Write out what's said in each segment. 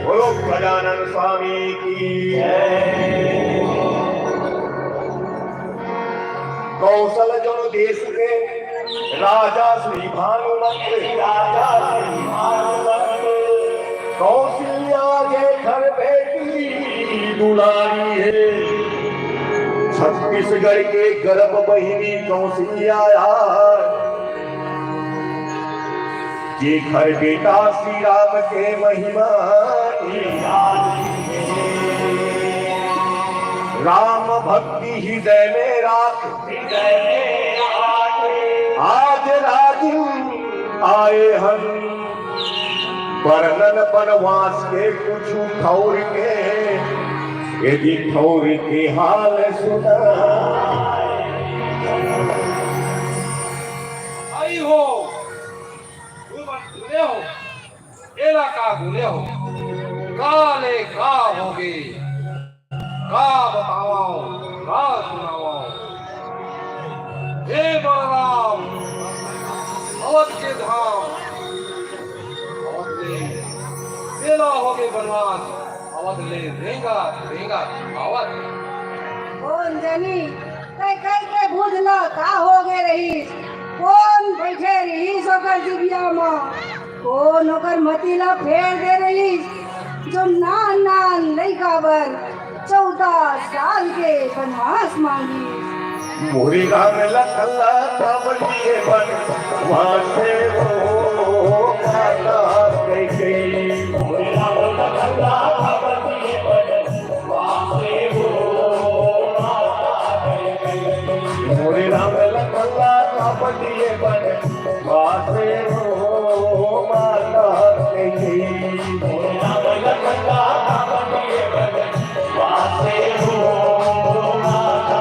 बोलो गजानन स्वामी की जय। कौशल जन देश के राजा श्री भानुमंत कौशल्या के घर बेटी दुलारी है। छत्तीसगढ़ के गर्भ बहिनी कौशल्या ये घर बेटा श्री राम के महिमा राम भक्ति हृदय में राख आज राजू आए हम वर्णन वनवास के कुछ ठौर के यदि ठौर के हाल सुना आई हो हो इलाका भूले हो काले का होगे का बताओ का सुनाओ। हे बलराम अवध के धाम अवध ले सेला होगे बनवास अवध ले रेंगा रेंगा अवध कौन जानी कई कई के बुझला का होगे रही कौन बैठे रही सोकर जिबिया माँ कौन होकर मतीला फेर दे रही जो नान नान लइका बर 14 साल के बनवास मांगी। मोरी राम लखला कावड़िए बन वहाँ से वो माता कह गई। मोरी राम लखला कावड़िए बन वहाँ से वो माता कह गई। मोरी राम लखला कावड़िए बन वहाँ से वो माता कह गई। मोरी राम लखला कावड़िए बन वहाँ से वो माता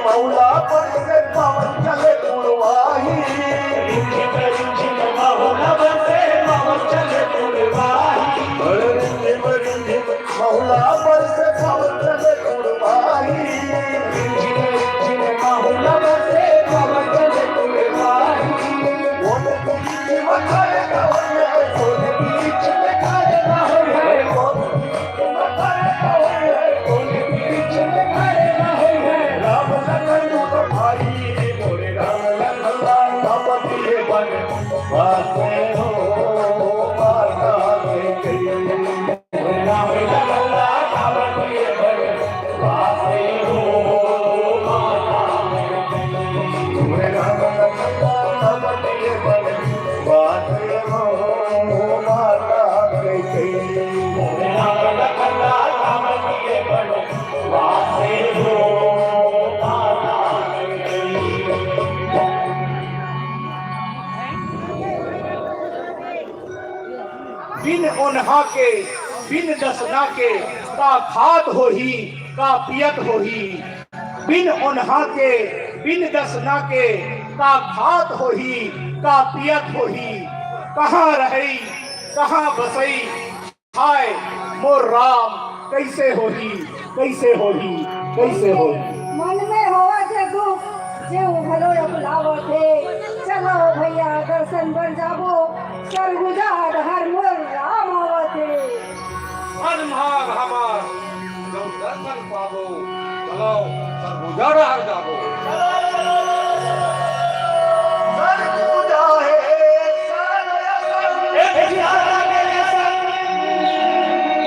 मौला पर से पवन चले पुरवाही मौला पर से पवन चले पुरवाही मौला पर से पवन चले पुरवाही मौला पर से पवन चले पुरवाही वो तुझी बताए गाँव में कोई बीच में खाए ना है वो बताए गाँव में कोई बीच में खाए ना है राम भाई मोरे राम लखला कावड़िए बन वासे हो माता कह गई। मोरे राम लखला कावड़िए बन वासे हो माता कह गई। मोरे राम लखला कावड़िए बन वासे हो माता कह गई। मोरे राम लखला कावड़िए बन वासे हो बिन ओन्हा के बिन दसना के का खात हो ही का पियत हो ही बिन ओन्हा के बिन दसना के का खात हो ही का पियत हो ही कहाँ रही कहाँ बसई हाय मोर राम कैसे होही कैसे होही कैसे होही। मन में होवा जे दुख जे भलो बुलावो थे चलो भैया दर्शन बन जाबो सरगुजार हर मोर राम आवते मन भाग हमार दर्शन पाबो चलो सरगुजा रह जाबो सरगुजा है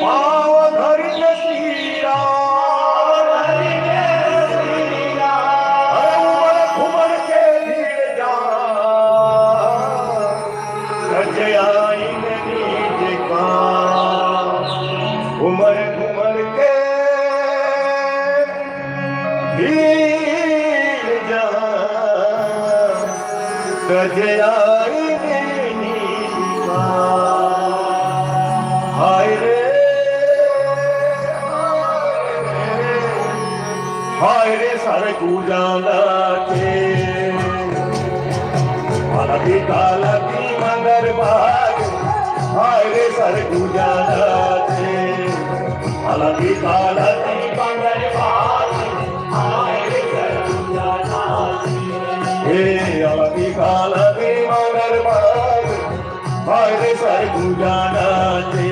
पाव धरि सीरा घुमर के भीड़ जा सजयाई नीज का घुमर घुमर के भीड़ जा सजयाई नीज का हाय रे सरगुजाला के कालती मंगर बाग हाय रे सरगुजाला के कालती मंगर बाग हाय रे सरगुजाला हे अलती कालती मंगर बाग हाय रे सरगुजाला के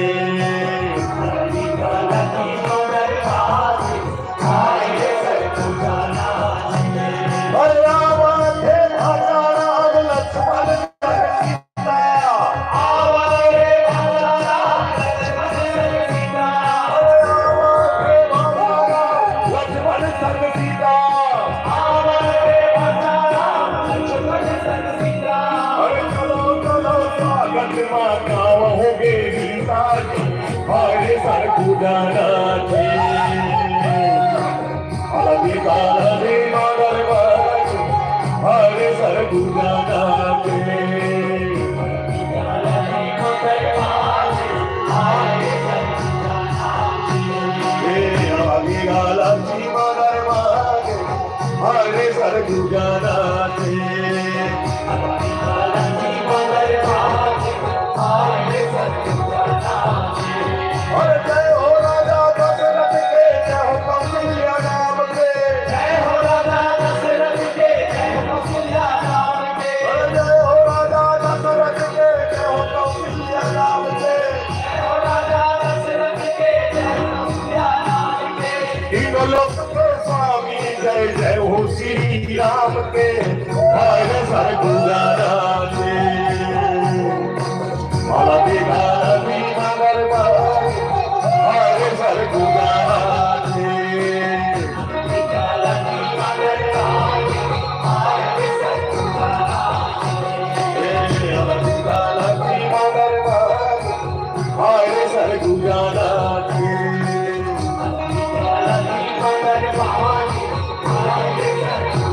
राम के हाय रे सरगुजाला के अलती कालती मंगर बाग हाय रे सरगुजाला के अलती कालती मंगर बाग हाय रे सरगुजाला के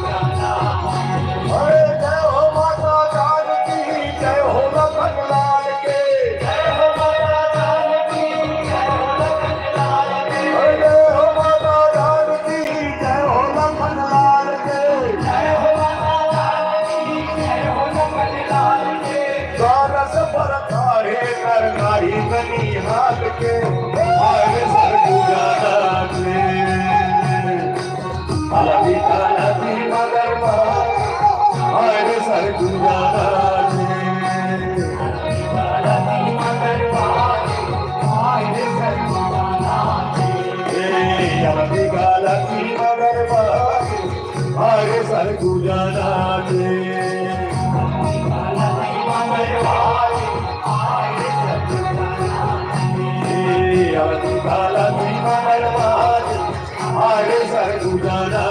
अलती कालती मंगर बाग हाय रे सरगुजाला के अलती कालती मंगर बाग सरगुजाला के सरगुजाला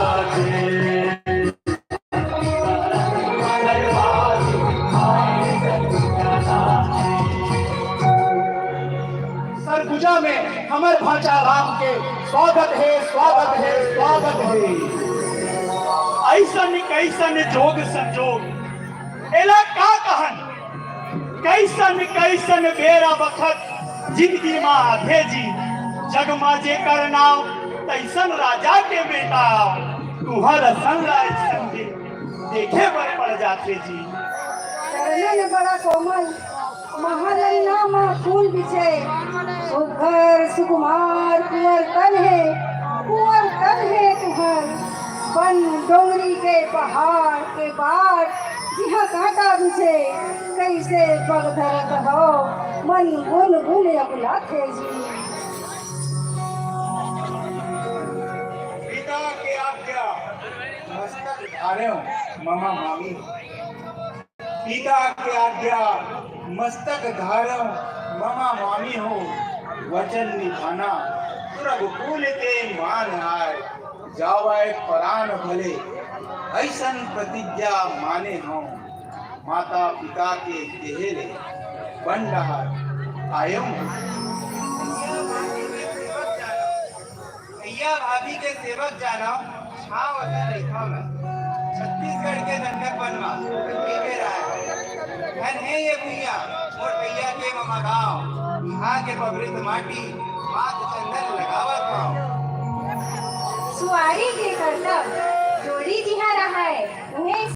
सरगुजा में हमर भाचा राम के स्वागत है स्वागत है स्वागत है। ऐसन कैसन जोग संजोग एला का कहन कैसन कैसन बेरा बखत जिंदगी माँ भेजी जगमा जे कर नाव तैसन राजा के बेटा तुहर सनराइज संगे देखे पर पड़ जाते जी। चरणन बड़ा कोमल महालैना माँ फूल बिछे सुघर सुकुमार कुंवर तन है तुहर बन डोंगरी के पहाड़ के बाट जिहा कांटा बिछे कैसे पग धरत हो मन गुन गुन अपना थे जी। धार्यों मामा मामी पिता के आज्ञा मस्तक धार्यों मामा मामी हो वचन निभाना रघुकुल के मान आए जावाए प्राण भले ऐसन प्रतिज्ञा माने हो माता पिता के देहले बन रहा आयम भैया भाभी के सेवक जाना छाव अगर रेखा में छत्तीसगढ़ के दंडक बनवा ये मेरा है धन है ये भैया और भैया के ममा गाँव यहाँ के पवित्र माटी हाथ चंदन लगावत पाओ सुआरी के करतब जोड़ी जिहा रहा है उन्हें